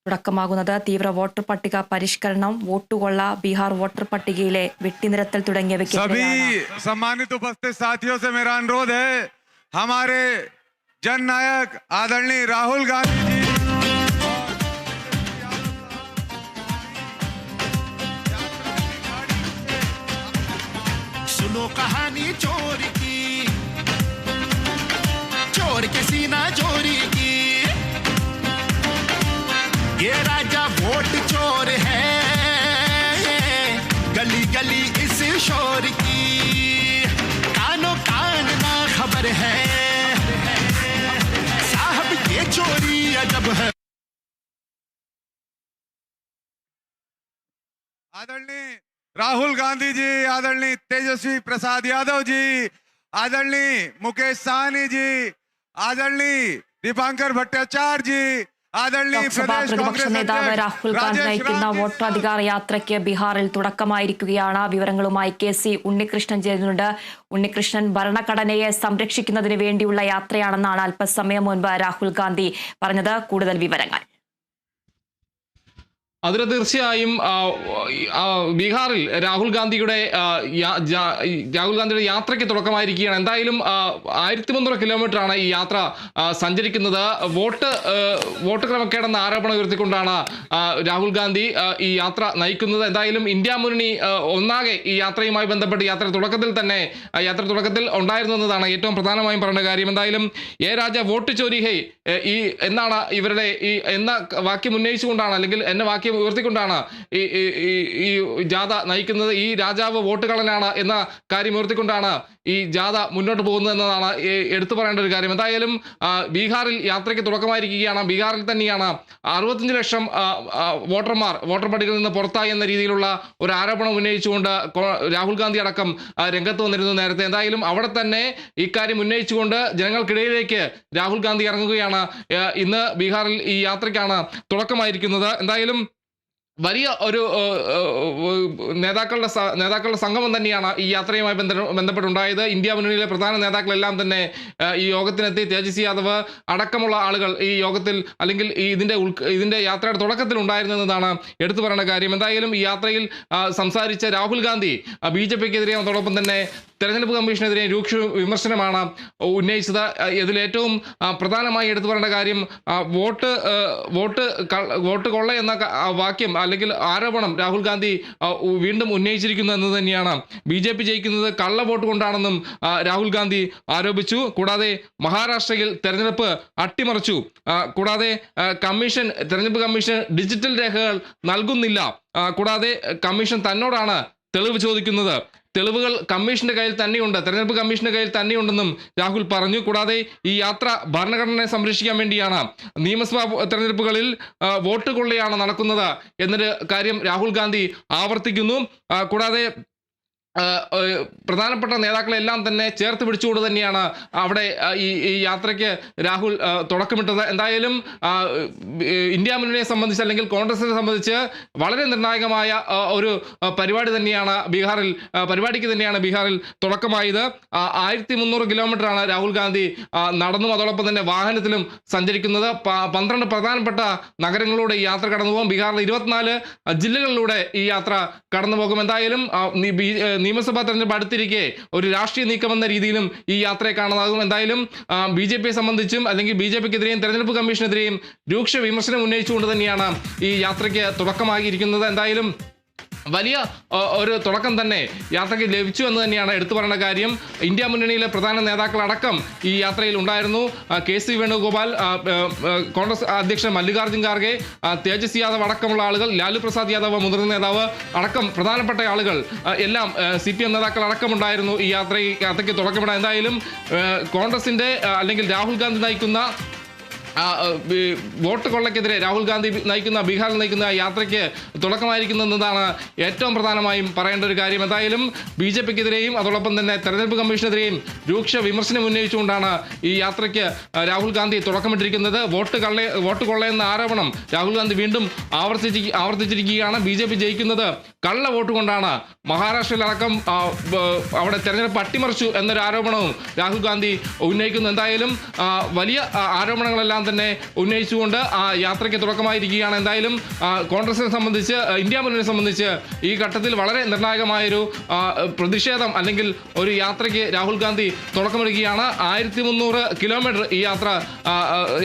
തുടക്കമാകുന്നത്. തീവ്ര വോട്ടർ പട്ടിക പരിഷ്കരണം, വോട്ടുകൊള്ള, ബീഹാർ വോട്ടർ പട്ടികയിലെ വെട്ടിനിരത്തൽ തുടങ്ങിയവയ്ക്ക് सभी सम्मानित उपस्थित साथियों से मेरा अनुरोध है, हमारे जननायक आदरणीय राहुल गांधी जी सुनो कहानी चोर की, चोर के सीना चोरी की। ये राजा वोट चोर है, गली गली इस शोर की। कानो कान ना खबर है, साहब ये चोरी अजब है। आदरणीय राहुल गांधी जी, आदरणीय तेजस्वी प्रसाद यादव जी, आदरणीय मुकेश साहनी जी, आदरणीय दीपांकर भट्टाचार्य जी, आदरणीय ലോക്സഭാ പ്രതിപക്ഷ നേതാവ് രാഹുൽ ഗാന്ധി നയിക്കുന്ന വോട്ടധികാര യാത്രയ്ക്ക് ബീഹാറിൽ തുടക്കമായിരിക്കുകയാണ്. വിവരങ്ങളുമായി KC ഉണ്ണികൃഷ്ണൻ ചേരുന്നുണ്ട്. ഉണ്ണികൃഷ്ണൻ, ഭരണഘടനയെ സംരക്ഷിക്കുന്നതിന് വേണ്ടിയുള്ള യാത്രയാണെന്നാണ് അല്പസമയം മുൻപ് രാഹുൽ ഗാന്ധി പറഞ്ഞത്. കൂടുതൽ വിവരങ്ങൾ. അതിന് തീർച്ചയായും ബീഹാറിൽ രാഹുൽ ഗാന്ധിയുടെ യാത്രയ്ക്ക് തുടക്കമായിരിക്കുകയാണ്. എന്തായാലും 1300 കിലോമീറ്ററാണ് ഈ യാത്ര സഞ്ചരിക്കുന്നത്. വോട്ട് ക്രമക്കേടെന്ന ആരോപണം ഉയർത്തിക്കൊണ്ടാണ് രാഹുൽ ഗാന്ധി ഈ യാത്ര നയിക്കുന്നത്. എന്തായാലും ഇന്ത്യ മുന്നണി ഒന്നാകെ ഈ യാത്രയുമായി ബന്ധപ്പെട്ട് യാത്ര തുടക്കത്തിൽ ഉണ്ടായിരുന്നു എന്നതാണ് ഏറ്റവും പ്രധാനമായും പറയേണ്ട കാര്യം. എന്തായാലും രാജ വോട്ട് ചോരി ഹൈ എന്നാണ് ഇവരുടെ എന്ന വാക്യം ഉന്നയിച്ചുകൊണ്ടാണ്, അല്ലെങ്കിൽ എന്ന വാക്യം ഉയർത്തിക്കൊണ്ടാണ് ഈ ജാഥ നയിക്കുന്നത്. ഈ രാജാവ് വോട്ട് കളനാണ് എന്ന കാര്യം ഉയർത്തിക്കൊണ്ടാണ് ഈ ജാഥ മുന്നോട്ട് പോകുന്നത് എന്നതാണ് എടുത്തു പറയേണ്ട ഒരു കാര്യം. എന്തായാലും ബീഹാറിൽ യാത്രയ്ക്ക് തുടക്കമായിരിക്കുകയാണ്. ബീഹാറിൽ തന്നെയാണ് 65 ലക്ഷം വോട്ടർ പട്ടികയിൽ നിന്ന് പുറത്തായി എന്ന രീതിയിലുള്ള ഒരു ആരോപണം ഉന്നയിച്ചുകൊണ്ട് രാഹുൽ ഗാന്ധി അടക്കം രംഗത്ത് വന്നിരുന്നു നേരത്തെ. എന്തായാലും അവിടെ തന്നെ ഇക്കാര്യം ഉന്നയിച്ചുകൊണ്ട് ജനങ്ങൾക്കിടയിലേക്ക് രാഹുൽ ഗാന്ധി ഇറങ്ങുകയാണ്. ഇന്ന് ബീഹാറിൽ ഈ യാത്രയ്ക്കാണ് തുടക്കമായിരിക്കുന്നത്. എന്തായാലും വലിയ ഒരു നേതാക്കളുടെ സംഗമം തന്നെയാണ് ഈ യാത്രയുമായി ബന്ധപ്പെട്ടുണ്ടായത്. ഇന്ത്യ മുന്നണിയിലെ പ്രധാന നേതാക്കളെല്ലാം തന്നെ ഈ യോഗത്തിനെത്തി. തേജസ്വി യാദവ് അടക്കമുള്ള ആളുകൾ ഈ യോഗത്തിൽ, അല്ലെങ്കിൽ ഇതിന്റെ യാത്രയുടെ തുടക്കത്തിൽ ഉണ്ടായിരുന്നതാണ് എടുത്തു പറയേണ്ട കാര്യം. എന്തായാലും ഈ യാത്രയിൽ സംസാരിച്ച രാഹുൽ ഗാന്ധി BJPക്കെതിരെയും അതോടൊപ്പം തന്നെ തെരഞ്ഞെടുപ്പ് കമ്മീഷനെതിരെ രൂക്ഷ വിമർശനമാണ് ഉന്നയിച്ചത്. ഇതിലേറ്റവും പ്രധാനമായി എടുത്തു പറയേണ്ട കാര്യം വോട്ട് കൊള്ള എന്ന വാക്യം അല്ലെങ്കിൽ ആരോപണം രാഹുൽ ഗാന്ധി വീണ്ടും ഉന്നയിച്ചിരിക്കുന്നു എന്ന് തന്നെയാണ്. BJP ജയിക്കുന്നത് കള്ള വോട്ട് കൊണ്ടാണെന്നും രാഹുൽ ഗാന്ധി ആരോപിച്ചു. കൂടാതെ മഹാരാഷ്ട്രയിൽ തെരഞ്ഞെടുപ്പ് അട്ടിമറിച്ചു. കൂടാതെ തെരഞ്ഞെടുപ്പ് കമ്മീഷൻ ഡിജിറ്റൽ രേഖകൾ നൽകുന്നില്ല. കൂടാതെ കമ്മീഷൻ തന്നോടാണ് തെളിവ് ചോദിക്കുന്നത്. തെളിവുകൾ കമ്മീഷന്റെ കയ്യിൽ തന്നെയുണ്ട്, തെരഞ്ഞെടുപ്പ് കമ്മീഷന്റെ കയ്യിൽ തന്നെയുണ്ടെന്നും രാഹുൽ പറഞ്ഞു. കൂടാതെ ഈ യാത്ര ഭരണഘടനയെ സംരക്ഷിക്കാൻ വേണ്ടിയാണ്. നിയമസഭാ തെരഞ്ഞെടുപ്പുകളിൽ വോട്ട് കൊള്ളയാണ് നടക്കുന്നത് എന്നൊരു കാര്യം രാഹുൽ ഗാന്ധി ആവർത്തിക്കുന്നു. കൂടാതെ പ്രധാനപ്പെട്ട നേതാക്കളെല്ലാം തന്നെ ചേർത്ത് പിടിച്ചുകൊണ്ട് തന്നെയാണ് അവിടെ ഈ യാത്രയ്ക്ക് രാഹുൽ തുടക്കമിട്ടത്. എന്തായാലും ഇന്ത്യ മുന്നണിയെ സംബന്ധിച്ച്, അല്ലെങ്കിൽ കോൺഗ്രസിനെ സംബന്ധിച്ച് വളരെ നിർണായകമായ ഒരു പരിപാടിക്ക് തന്നെയാണ് ബീഹാറിൽ തുടക്കമായത്. 1300 കിലോമീറ്ററാണ് രാഹുൽ ഗാന്ധി നടന്നും അതോടൊപ്പം തന്നെ വാഹനത്തിലും സഞ്ചരിക്കുന്നത്. 12 പ്രധാനപ്പെട്ട നഗരങ്ങളിലൂടെ ഈ യാത്ര കടന്നുപോകും. ബീഹാറിലെ 24 ജില്ലകളിലൂടെ ഈ യാത്ര കടന്നുപോകും. എന്തായാലും നിയമസഭാ തെരഞ്ഞെടുപ്പ് അടുത്തിരിക്കെ ഒരു രാഷ്ട്രീയ നീക്കമെന്ന രീതിയിലും ഈ യാത്രയെ കാണാനാകും. എന്തായാലും BJPയെ സംബന്ധിച്ചും, അല്ലെങ്കിൽ BJPക്കെതിരെയും തെരഞ്ഞെടുപ്പ് കമ്മീഷനെതിരെയും രൂക്ഷ വിമർശനം ഉന്നയിച്ചുകൊണ്ട് തന്നെയാണ് ഈ യാത്രയ്ക്ക് തുടക്കമാകിയിരിക്കുന്നത്. എന്തായാലും വലിയ ഒരു തുടക്കം തന്നെ യാത്രയ്ക്ക് ലഭിച്ചു എന്ന് തന്നെയാണ് എടുത്തു പറയുന്ന കാര്യം. ഇന്ത്യ മുന്നണിയിലെ പ്രധാന നേതാക്കളടക്കം ഈ യാത്രയിൽ ഉണ്ടായിരുന്നു. KC വേണുഗോപാൽ, കോൺഗ്രസ് അധ്യക്ഷൻ മല്ലികാർജ്ജുൻ ഖാർഗെ, തേജസ്വി യാദവ് അടക്കമുള്ള ആളുകൾ, ലാലു പ്രസാദ് യാദവ് മുതിർന്ന നേതാവ് അടക്കം പ്രധാനപ്പെട്ട ആളുകൾ എല്ലാം CPM നേതാക്കൾ അടക്കമുണ്ടായിരുന്നു ഈ യാത്രയ്ക്ക് തുടക്കമിടാൻ. എന്തായാലും കോൺഗ്രസിന്റെ അല്ലെങ്കിൽ രാഹുൽ ഗാന്ധി നയിക്കുന്ന വോട്ട് കൊള്ളയ്ക്കെതിരെ രാഹുൽ ഗാന്ധി ബീഹാറിൽ നയിക്കുന്ന യാത്രയ്ക്ക് തുടക്കമായിരിക്കുന്നതാണ് ഏറ്റവും പ്രധാനമായും പറയേണ്ട ഒരു കാര്യം. എന്തായാലും BJPക്കെതിരെയും അതോടൊപ്പം തന്നെ തെരഞ്ഞെടുപ്പ് കമ്മീഷനെതിരെയും രൂക്ഷ വിമർശനം ഉന്നയിച്ചുകൊണ്ടാണ് ഈ യാത്രയ്ക്ക് രാഹുൽ ഗാന്ധി തുടക്കമിട്ടിരിക്കുന്നത്. വോട്ട് കൊള്ളയെന്ന ആരോപണം രാഹുൽ ഗാന്ധി വീണ്ടും ആവർത്തിച്ചിരിക്കുകയാണ്. BJP ജയിക്കുന്നത് കള്ള വോട്ട് കൊണ്ടാണ്, മഹാരാഷ്ട്രയിലടക്കം അവിടെ തെരഞ്ഞെടുപ്പ് അട്ടിമറിച്ചു എന്നൊരു ആരോപണവും രാഹുൽ ഗാന്ധി ഉന്നയിക്കുന്നു. എന്തായാലും വലിയ ആരോപണങ്ങളെല്ലാം തന്നെ ഉന്നയിച്ചുകൊണ്ട് ആ യാത്രയ്ക്ക് തുടക്കമായിരിക്കുകയാണ്. എന്തായാലും കോൺഗ്രസിനെ സംബന്ധിച്ച്, ഇന്ത്യ മുന്നണിയെ സംബന്ധിച്ച് ഈ ഘട്ടത്തിൽ വളരെ നിർണായകമായൊരു പ്രതിഷേധം അല്ലെങ്കിൽ ഒരു യാത്രയ്ക്ക് രാഹുൽ ഗാന്ധി തുടക്കമിടുകയാണ്. 1300 കിലോമീറ്റർ ഈ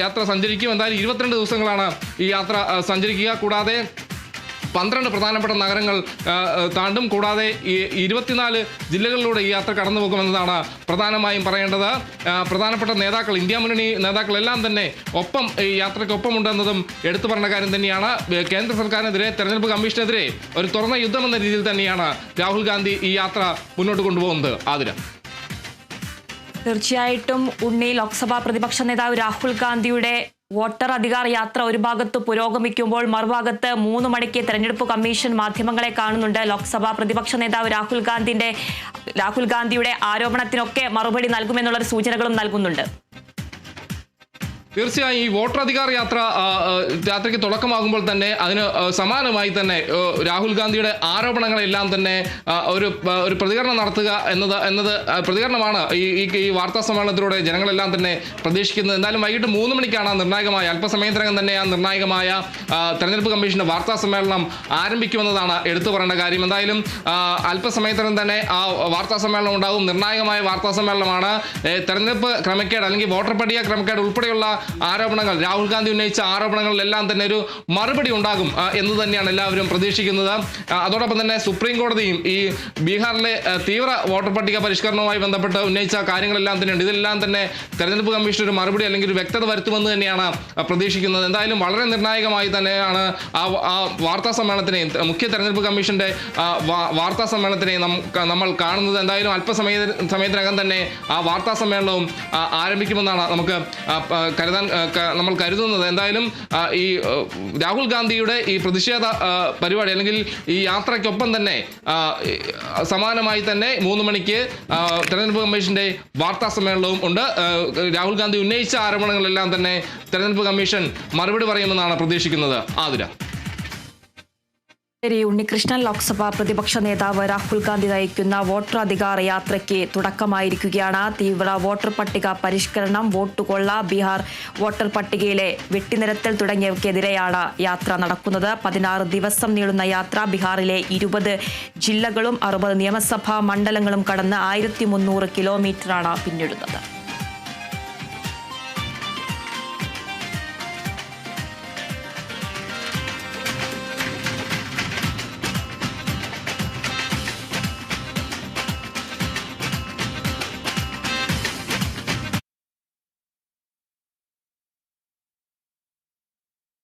യാത്ര സഞ്ചരിക്കും. എന്തായാലും 22 ദിവസങ്ങളാണ് ഈ യാത്ര സഞ്ചരിക്കുക. കൂടാതെ 12 പ്രധാനപ്പെട്ട നഗരങ്ങൾ താണ്ടും. കൂടാതെ 24 ജില്ലകളിലൂടെ ഈ യാത്ര കടന്നു പോകുമെന്നതാണ് പ്രധാനമായും പറയേണ്ടത്. പ്രധാനപ്പെട്ട നേതാക്കൾ, ഇന്ത്യ മുന്നണി നേതാക്കളെല്ലാം തന്നെ ഒപ്പം ഈ യാത്രയ്ക്കൊപ്പമുണ്ടെന്നതും എടുത്തു പറഞ്ഞ കാര്യം തന്നെയാണ്. കേന്ദ്ര സർക്കാരിനെതിരെ, തെരഞ്ഞെടുപ്പ് കമ്മീഷനെതിരെ ഒരു തുറന്ന യുദ്ധം എന്ന രീതിയിൽ തന്നെയാണ് രാഹുൽ ഗാന്ധി ഈ യാത്ര മുന്നോട്ട് കൊണ്ടുപോകുന്നത്. ആതിര. തീർച്ചയായിട്ടും ഉണ്ണി, ലോക്സഭാ പ്രതിപക്ഷ നേതാവ് രാഹുൽ ഗാന്ധിയുടെ വോട്ടർ അധികാർ യാത്ര ഒരു ഭാഗത്ത് പുരോഗമിക്കുമ്പോൾ മറുഭാഗത്ത് 3 മണിക്ക് തെരഞ്ഞെടുപ്പ് കമ്മീഷൻ മാധ്യമങ്ങളെ കാണുന്നുണ്ട്. ലോക്സഭാ പ്രതിപക്ഷ നേതാവ് രാഹുൽ ഗാന്ധിയുടെ ആരോപണത്തിനൊക്കെ മറുപടി നൽകുമെന്നുള്ളൊരു സൂചനകളും നൽകുന്നുണ്ട്. തീർച്ചയായും ഈ വോട്ടർ അധികാർ യാത്രയ്ക്ക് തുടക്കമാകുമ്പോൾ തന്നെ അതിന് സമാനമായി തന്നെ രാഹുൽ ഗാന്ധിയുടെ ആരോപണങ്ങളെല്ലാം തന്നെ ഒരു പ്രതികരണം നടത്തുക എന്നത് പ്രതികരണമാണ് ഈ വാർത്താ സമ്മേളനത്തിലൂടെ ജനങ്ങളെല്ലാം തന്നെ പ്രതീക്ഷിക്കുന്നത്. എന്തായാലും വൈകിട്ട് 3 മണിക്കാണ് നിർണായകമായ, അല്പസമയത്തിനകം തന്നെ ആ നിർണായകമായ തെരഞ്ഞെടുപ്പ് കമ്മീഷന്റെ വാർത്താ സമ്മേളനം ആരംഭിക്കുമെന്നതാണ് എടുത്തു പറയേണ്ട കാര്യം. എന്തായാലും അല്പസമയത്തിനകം തന്നെ ആ വാർത്താ സമ്മേളനം ഉണ്ടാകും. നിർണായകമായ വാർത്താ സമ്മേളനമാണ്. തെരഞ്ഞെടുപ്പ് ക്രമക്കേട് അല്ലെങ്കിൽ വോട്ടർ പട്ടിക ക്രമക്കേട് ഉൾപ്പെടെയുള്ള ആരോപണങ്ങൾ, രാഹുൽ ഗാന്ധി ഉന്നയിച്ച ആരോപണങ്ങളിലെല്ലാം തന്നെ ഒരു മറുപടി ഉണ്ടാകും എന്ന് തന്നെയാണ് എല്ലാവരും പ്രതീക്ഷിക്കുന്നത്. അതോടൊപ്പം തന്നെ സുപ്രീം കോടതിയും ഈ ബീഹാറിലെ തീവ്ര വോട്ടർ പട്ടിക പരിഷ്കരണവുമായി ബന്ധപ്പെട്ട് ഉന്നയിച്ച കാര്യങ്ങളെല്ലാം തന്നെയുണ്ട്. ഇതെല്ലാം തന്നെ തെരഞ്ഞെടുപ്പ് കമ്മീഷൻ ഒരു മറുപടി അല്ലെങ്കിൽ ഒരു വ്യക്തത വരുത്തുമെന്ന് തന്നെയാണ് പ്രതീക്ഷിക്കുന്നത്. എന്തായാലും വളരെ നിർണായകമായി തന്നെയാണ് ആ വാർത്താ സമ്മേളനത്തിനെ, മുഖ്യ തെരഞ്ഞെടുപ്പ് കമ്മീഷന്റെ വാർത്താ സമ്മേളനത്തിനെ നമ്മൾ കാണുന്നത്. എന്തായാലും സമയത്തിനകം തന്നെ ആ വാർത്താ സമ്മേളനവും ആരംഭിക്കുമെന്നാണ് നമ്മൾ കരുതുന്നത്. എന്തായാലും ഈ രാഹുൽ ഗാന്ധിയുടെ ഈ പ്രതിഷേധ പരിപാടി അല്ലെങ്കിൽ ഈ യാത്രയ്ക്കൊപ്പം തന്നെ സമാനമായി തന്നെ 3 മണിക്ക് തെരഞ്ഞെടുപ്പ് കമ്മീഷന്റെ വാർത്താ സമ്മേളനവും ഉണ്ട്. രാഹുൽ ഗാന്ധി ഉന്നയിച്ച ആരോപണങ്ങളെല്ലാം തന്നെ തെരഞ്ഞെടുപ്പ് കമ്മീഷൻ മറുപടി പറയുമെന്നാണ് പ്രതീക്ഷിക്കുന്നത്. ആതിര. ഉണ്ണികൃഷ്ണൻ, ലോക്സഭാ പ്രതിപക്ഷ നേതാവ് രാഹുൽ ഗാന്ധി നയിക്കുന്ന വോട്ടർ അധികാർ യാത്രയ്ക്ക് തുടക്കമായിരിക്കുകയാണ്. തീവ്ര വോട്ടർ പട്ടിക പരിഷ്കരണം, വോട്ടുകൊള്ള, ബീഹാർ വോട്ടർ പട്ടികയിലെ വെട്ടിനിരത്തൽ തുടങ്ങിയവയ്ക്കെതിരെയാണ് യാത്ര നടക്കുന്നത്. 16 ദിവസം നീളുന്ന യാത്ര ബീഹാറിലെ 20 ജില്ലകളും 60 നിയമസഭാ മണ്ഡലങ്ങളും കടന്ന് 1300 കിലോമീറ്ററാണ് പിന്നിടുന്നത്.